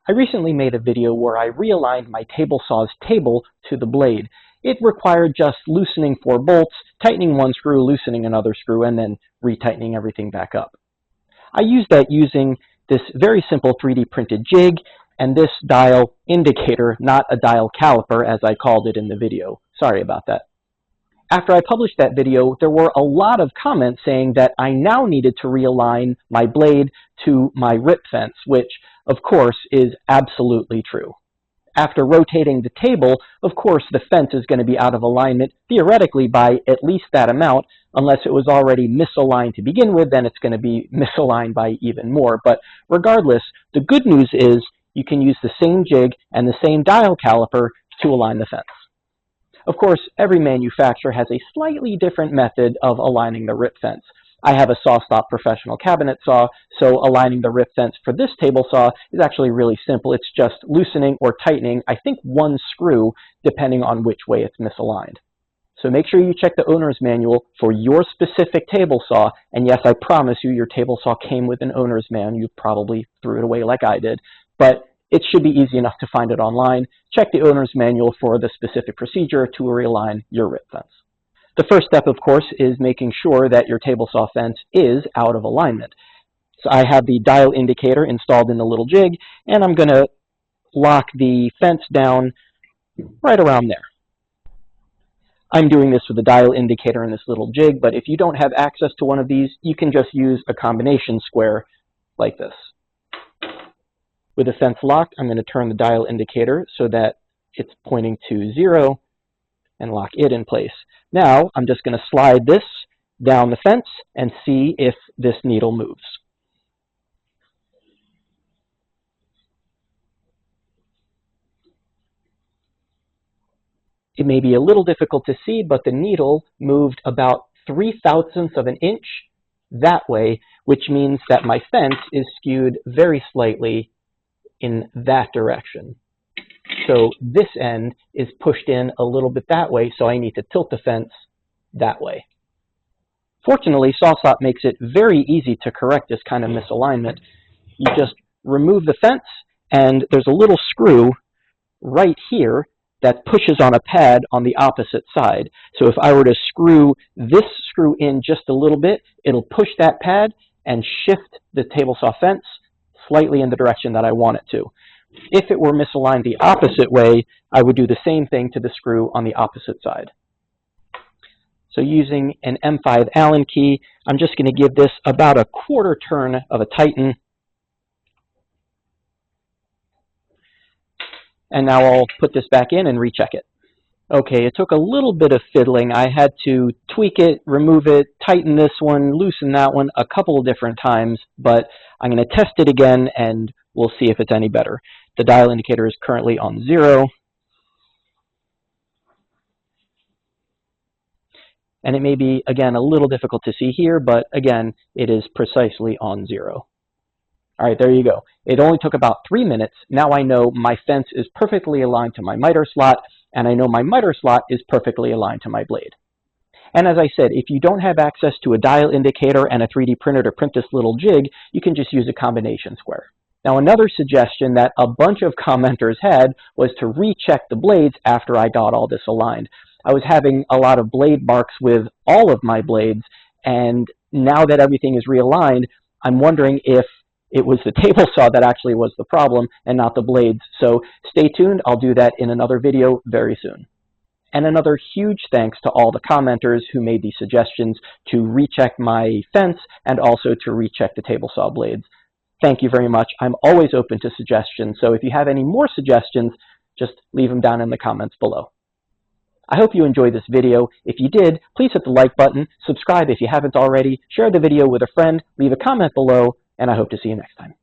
I recently made a video where I realigned my table saw's table to the blade. It required just loosening 4 bolts, tightening one screw, loosening another screw, and then retightening everything back up. I used that using this very simple 3D printed jig and this dial indicator, not a dial caliper as I called it in the video. Sorry about that. After I published that video, there were a lot of comments saying that I now needed to realign my blade to my rip fence, which, of course, is absolutely true. After rotating the table, of course, the fence is going to be out of alignment, theoretically, by at least that amount. Unless it was already misaligned to begin with, then it's going to be misaligned by even more. But regardless, the good news is you can use the same jig and the same dial caliper to align the fence. Of course, every manufacturer has a slightly different method of aligning the rip fence. I have a SawStop professional cabinet saw, so aligning the rip fence for this table saw is actually really simple. It's just loosening or tightening, I think, 1 screw, depending on which way it's misaligned. So make sure you check the owner's manual for your specific table saw, and yes, I promise you your table saw came with an owner's manual. You probably threw it away like I did, but it should be easy enough to find it online. Check the owner's manual for the specific procedure to realign your rip fence. The first step, of course, is making sure that your table saw fence is out of alignment. So I have the dial indicator installed in the little jig, and I'm going to lock the fence down right around there. I'm doing this with the dial indicator in this little jig, but if you don't have access to one of these, you can just use a combination square like this. With the fence locked, I'm going to turn the dial indicator so that it's pointing to 0 and lock it in place. Now, I'm just going to slide this down the fence and see if this needle moves. It may be a little difficult to see, but the needle moved about 3/1000 of an inch that way, which means that my fence is skewed very slightly in that direction. So this end is pushed in a little bit that way, so I need to tilt the fence that way. Fortunately, SawStop makes it very easy to correct this kind of misalignment. You just remove the fence, and there's a little screw right here that pushes on a pad on the opposite side. So if I were to screw this screw in just a little bit, it'll push that pad and shift the table saw fence slightly in the direction that I want it to. If it were misaligned the opposite way, I would do the same thing to the screw on the opposite side. So using an M5 Allen key, I'm just going to give this about a 1/4 turn of a tighten. And now I'll put this back in and recheck it. Okay, it took a little bit of fiddling. I had to tweak it, remove it, tighten this one, loosen that one a couple of different times, but I'm going to test it again and we'll see if it's any better. The dial indicator is currently on 0. And it may be, again, a little difficult to see here, but again, it is precisely on 0. All right, there you go. It only took about 3 minutes. Now I know my fence is perfectly aligned to my miter slot, and I know my miter slot is perfectly aligned to my blade. And as I said, if you don't have access to a dial indicator and a 3D printer to print this little jig, you can just use a combination square. Now, another suggestion that a bunch of commenters had was to recheck the blades after I got all this aligned. I was having a lot of blade marks with all of my blades, and now that everything is realigned, I'm wondering if it was the table saw that actually was the problem and not the blades. So stay tuned. I'll do that in another video very soon. And another huge thanks to all the commenters who made these suggestions to recheck my fence and also to recheck the table saw blades. Thank you very much. I'm always open to suggestions, so if you have any more suggestions, just leave them down in the comments below. I hope you enjoyed this video. If you did, please hit the like button, subscribe if you haven't already, share the video with a friend, leave a comment below, and I hope to see you next time.